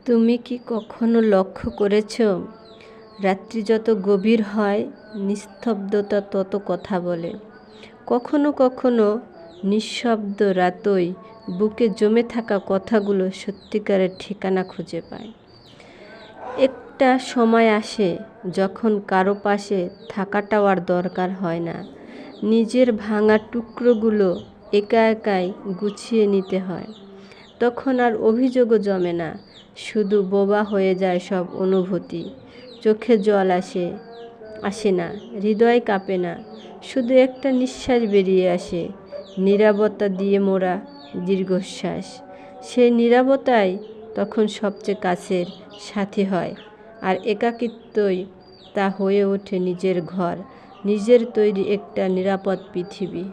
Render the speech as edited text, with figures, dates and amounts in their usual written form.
তুমি কি কখনো লক্ষ্য করেছ, রাত্রি যত গভীর হয় নিস্তব্ধতা তত কথা বলে। কখনো কখনো নিঃশব্দ রাতই বুকে জমে থাকা কথাগুলো সত্যিকারের ঠিকানা খুঁজে পায়। একটা সময় আসে যখন কারো পাশে থাকাটাও আর দরকার হয় না, নিজের ভাঙা টুকরোগুলো একা একাই গুছিয়ে নিতে হয়। তখন আর অভিযোগও জমে না, শুধু বোবা হয়ে যায় সব অনুভূতি। চোখে জল আসে না, হৃদয় কাঁপে না, শুধু একটা নিঃশ্বাস বেরিয়ে আসে, নীরবতা দিয়ে মোড়া দীর্ঘশ্বাস। সেই নীরবতাই তখন সবচেয়ে কাছের সাথী হয়, আর একাকিত্বই তা হয়ে ওঠে নিজের ঘর, নিজের তৈরি একটা নিরাপদ পৃথিবী।